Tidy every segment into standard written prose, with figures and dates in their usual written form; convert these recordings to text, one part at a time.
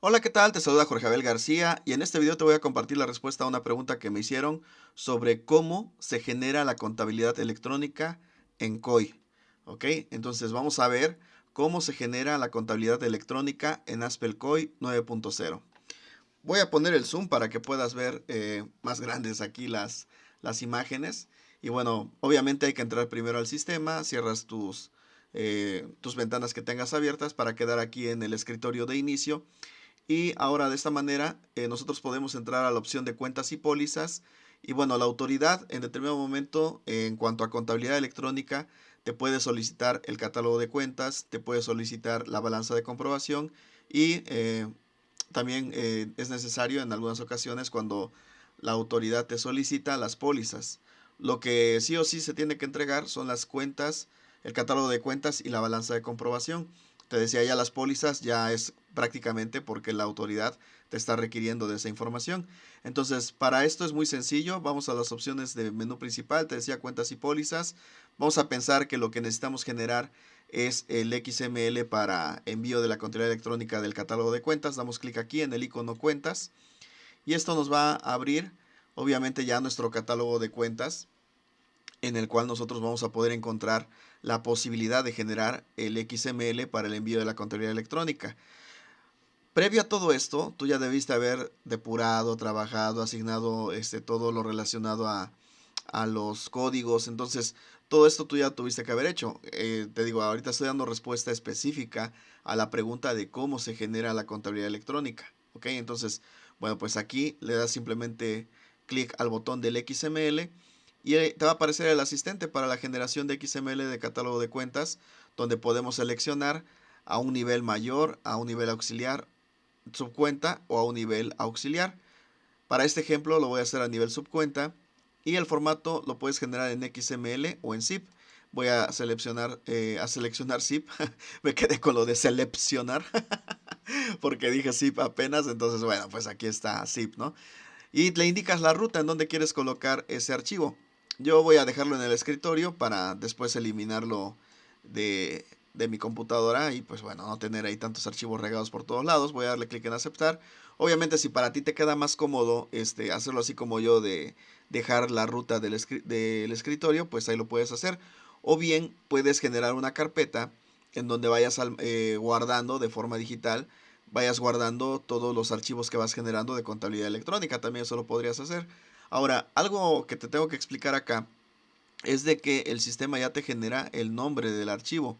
Hola, ¿qué tal? Te saluda Jorge Abel García y en este video te voy a compartir la respuesta a una pregunta que me hicieron sobre cómo se genera la contabilidad electrónica en COI. ¿Ok? Entonces vamos a ver cómo se genera la contabilidad electrónica en Aspel COI 9.0. Voy a poner el zoom para que puedas ver más grandes aquí las imágenes. Y bueno, obviamente hay que entrar primero al sistema, cierras tus ventanas que tengas abiertas para quedar aquí en el escritorio de inicio. Y ahora de esta manera nosotros podemos entrar a la opción de cuentas y pólizas. Y bueno, la autoridad en determinado momento en cuanto a contabilidad electrónica te puede solicitar el catálogo de cuentas, te puede solicitar la balanza de comprobación y también es necesario en algunas ocasiones cuando la autoridad te solicita las pólizas. Lo que sí o sí se tiene que entregar son las cuentas, el catálogo de cuentas y la balanza de comprobación. Te decía ya las pólizas ya es prácticamente porque la autoridad te está requiriendo de esa información. Entonces, para esto es muy sencillo. Vamos a las opciones de menú principal. Te decía cuentas y pólizas. Vamos a pensar que lo que necesitamos generar es el XML para envío de la contabilidad electrónica del catálogo de cuentas. Damos clic aquí en el icono cuentas y esto nos va a abrir obviamente ya nuestro catálogo de cuentas en el cual nosotros vamos a poder encontrar la posibilidad de generar el XML para el envío de la contabilidad electrónica. Previo a todo esto, tú ya debiste haber depurado, trabajado, asignado todo lo relacionado a los códigos. Entonces, todo esto tú ya tuviste que haber hecho. Te digo, ahorita estoy dando respuesta específica a la pregunta de cómo se genera la contabilidad electrónica. ¿Ok? Entonces, bueno, pues aquí le das simplemente clic al botón del XML y te va a aparecer el asistente para la generación de XML de catálogo de cuentas, donde podemos seleccionar a un nivel mayor, a un nivel auxiliar, subcuenta o a un nivel auxiliar. Para este ejemplo lo voy a hacer a nivel subcuenta y el formato lo puedes generar en XML o en zip. Voy a seleccionar zip. Me quedé con lo de seleccionar porque dije zip apenas. Entonces, bueno, pues aquí está zip, ¿no? Y le indicas la ruta en donde quieres colocar ese archivo. Yo voy a dejarlo en el escritorio para después eliminarlo de mi computadora y pues bueno, no tener ahí tantos archivos regados por todos lados. Voy a darle clic en aceptar. Obviamente si para ti te queda más cómodo hacerlo así como yo de dejar la ruta del escritorio, pues ahí lo puedes hacer. O bien puedes generar una carpeta en donde vayas guardando de forma digital, vayas guardando todos los archivos que vas generando de contabilidad electrónica. También eso lo podrías hacer. Ahora, algo que te tengo que explicar acá es de que el sistema ya te genera el nombre del archivo.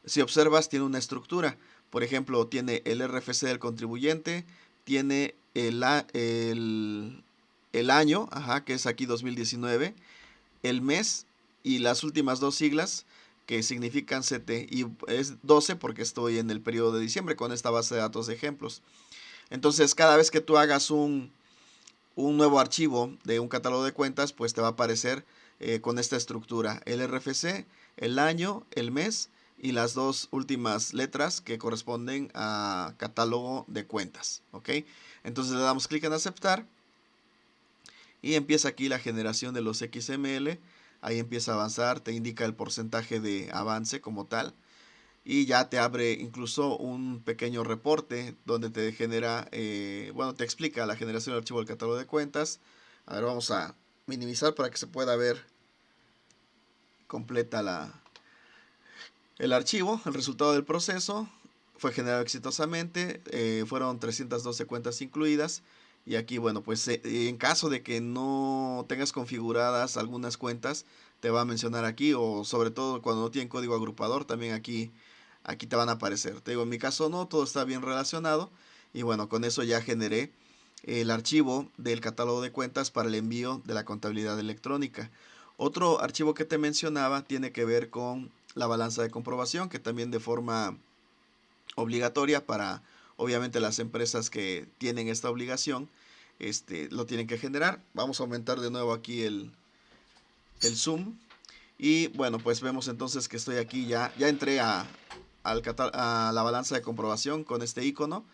Si observas, tiene una estructura. Por ejemplo, tiene el RFC del contribuyente, tiene el año, ajá, que es aquí 2019, el mes y las últimas dos siglas que significan CT. Y es 12 porque estoy en el periodo de diciembre con esta base de datos de ejemplos. Entonces, cada vez que tú hagas un nuevo archivo de un catálogo de cuentas, pues te va a aparecer con esta estructura: el RFC, el año, el mes y las dos últimas letras que corresponden a catálogo de cuentas. ¿Ok? Entonces le damos clic en aceptar y empieza aquí la generación de los XML. Ahí empieza a avanzar, te indica el porcentaje de avance como tal y ya te abre incluso un pequeño reporte donde te genera, bueno, te explica la generación del archivo del catálogo de cuentas. A ver, vamos a minimizar para que se pueda ver completa el archivo. El resultado del proceso fue generado exitosamente, fueron 312 cuentas incluidas. Y aquí, bueno, pues en caso de que no tengas configuradas algunas cuentas, te va a mencionar aquí, o sobre todo cuando no tienen código agrupador, también aquí te van a aparecer. Te digo, en mi caso no, todo está bien relacionado. Y bueno, con eso ya generé el archivo del catálogo de cuentas para el envío de la contabilidad electrónica. Otro archivo que te mencionaba tiene que ver con la balanza de comprobación, que también de forma obligatoria para obviamente las empresas que tienen esta obligación, lo tienen que generar. Vamos a aumentar de nuevo aquí el zoom. Y bueno, pues vemos entonces que estoy aquí, ya entré a la balanza de comprobación con este icono,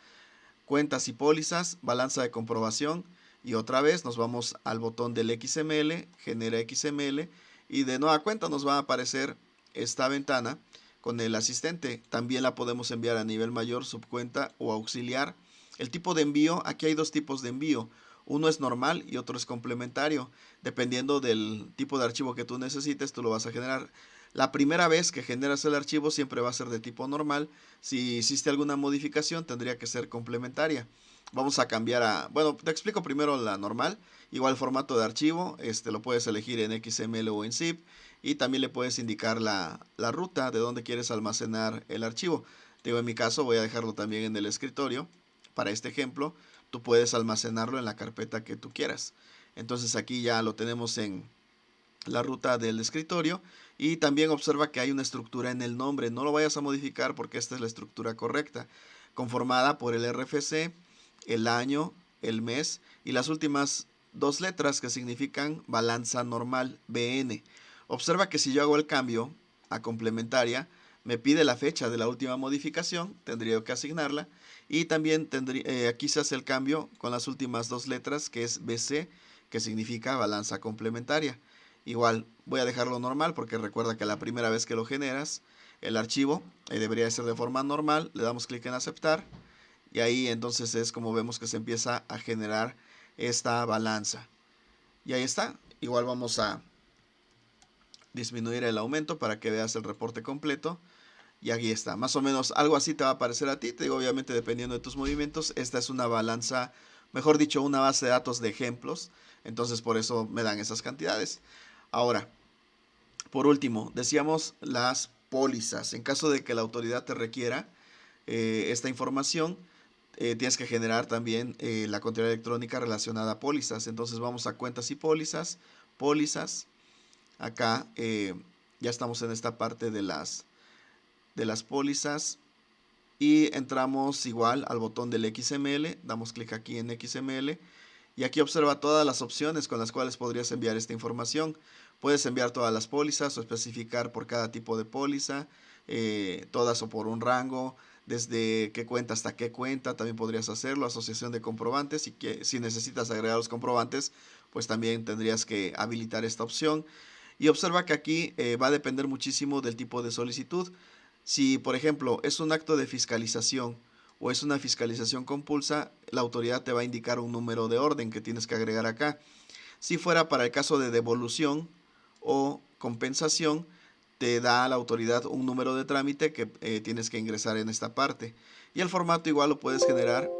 cuentas y pólizas, balanza de comprobación. Y otra vez nos vamos al botón del XML, genera XML. Y de nueva cuenta nos va a aparecer esta ventana con el asistente. También la podemos enviar a nivel mayor, subcuenta o auxiliar. El tipo de envío, aquí hay dos tipos de envío. Uno es normal y otro es complementario. Dependiendo del tipo de archivo que tú necesites, tú lo vas a generar. La primera vez que generas el archivo siempre va a ser de tipo normal. Si hiciste alguna modificación, tendría que ser complementaria. Vamos a cambiar a... Bueno, te explico primero la normal. Igual formato de archivo, lo puedes elegir en XML o en zip. Y también le puedes indicar la ruta de donde quieres almacenar el archivo. Digo, en mi caso voy a dejarlo también en el escritorio. Para este ejemplo, tú puedes almacenarlo en la carpeta que tú quieras. Entonces aquí ya lo tenemos en la ruta del escritorio. Y también observa que hay una estructura en el nombre. No lo vayas a modificar porque esta es la estructura correcta, conformada por el RFC, el año, el mes y las últimas dos letras que significan balanza normal, BN. Observa que si yo hago el cambio a complementaria, me pide la fecha de la última modificación, tendría que asignarla, y también aquí se hace el cambio con las últimas dos letras, que es BC, que significa balanza complementaria. Igual voy a dejarlo normal porque recuerda que la primera vez que lo generas, el archivo debería ser de forma normal, le damos clic en aceptar, y ahí entonces es como vemos que se empieza a generar esta balanza. Y ahí está, igual vamos a disminuir el aumento para que veas el reporte completo. Y aquí está, más o menos algo así te va a aparecer a ti. Te digo, obviamente dependiendo de tus movimientos. Esta es una balanza, mejor dicho, una base de datos de ejemplos. Entonces por eso me dan esas cantidades. Ahora, por último, decíamos las pólizas. En caso de que la autoridad te requiera esta información, tienes que generar también la contabilidad electrónica relacionada a pólizas. Entonces vamos a cuentas y pólizas. Pólizas. Acá ya estamos en esta parte de las pólizas. Y entramos igual al botón del XML. Damos clic aquí en XML. Y aquí observa todas las opciones con las cuales podrías enviar esta información. Puedes enviar todas las pólizas o especificar por cada tipo de póliza, todas o por un rango, desde qué cuenta hasta qué cuenta, también podrías hacerlo, asociación de comprobantes, y que si necesitas agregar los comprobantes, pues también tendrías que habilitar esta opción. Y observa que aquí va a depender muchísimo del tipo de solicitud. Si, por ejemplo, es un acto de fiscalización o es una fiscalización compulsa, la autoridad te va a indicar un número de orden que tienes que agregar acá. Si fuera para el caso de devolución o compensación, te da a la autoridad un número de trámite que tienes que ingresar en esta parte. Y el formato igual lo puedes generar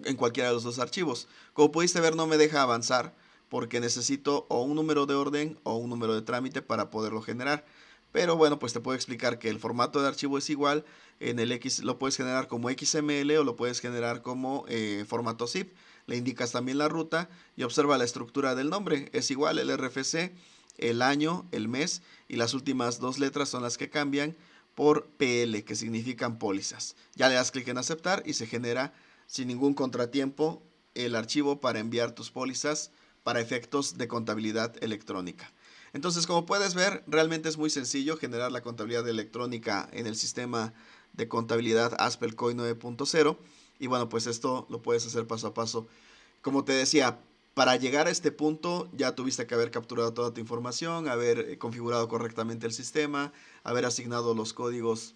en cualquiera de los dos archivos. Como pudiste ver, no me deja avanzar porque necesito o un número de orden o un número de trámite para poderlo generar. Pero bueno, pues te puedo explicar que el formato de archivo es igual. En el X lo puedes generar como XML o lo puedes generar como formato zip. Le indicas también la ruta y observa la estructura del nombre. Es igual el RFC, el año, el mes y las últimas dos letras son las que cambian por PL, que significan pólizas. Ya le das clic en aceptar y se genera sin ningún contratiempo el archivo para enviar tus pólizas para efectos de contabilidad electrónica. Entonces, como puedes ver, realmente es muy sencillo generar la contabilidad electrónica en el sistema de contabilidad AspelCoin 9.0. Y bueno, pues esto lo puedes hacer paso a paso. Como te decía, para llegar a este punto ya tuviste que haber capturado toda tu información, haber configurado correctamente el sistema, haber asignado los códigos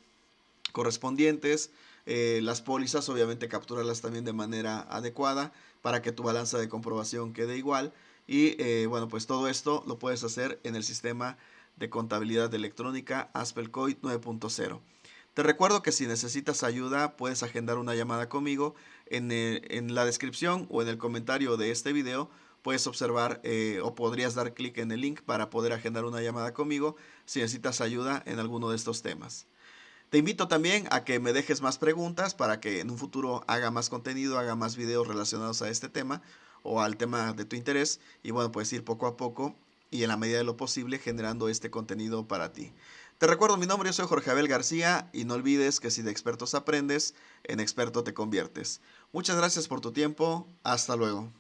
correspondientes, las pólizas obviamente capturarlas también de manera adecuada para que tu balanza de comprobación quede igual. Y bueno, pues todo esto lo puedes hacer en el sistema de contabilidad electrónica AspelCoin 9.0. Te recuerdo que si necesitas ayuda puedes agendar una llamada conmigo. En la descripción o en el comentario de este video puedes observar o podrías dar clic en el link para poder agendar una llamada conmigo si necesitas ayuda en alguno de estos temas. Te invito también a que me dejes más preguntas para que en un futuro haga más contenido, haga más videos relacionados a este tema o al tema de tu interés. Y bueno, pues ir poco a poco y en la medida de lo posible generando este contenido para ti. Te recuerdo mi nombre, yo soy Jorge Abel García y no olvides que si de expertos aprendes, en experto te conviertes. Muchas gracias por tu tiempo, hasta luego.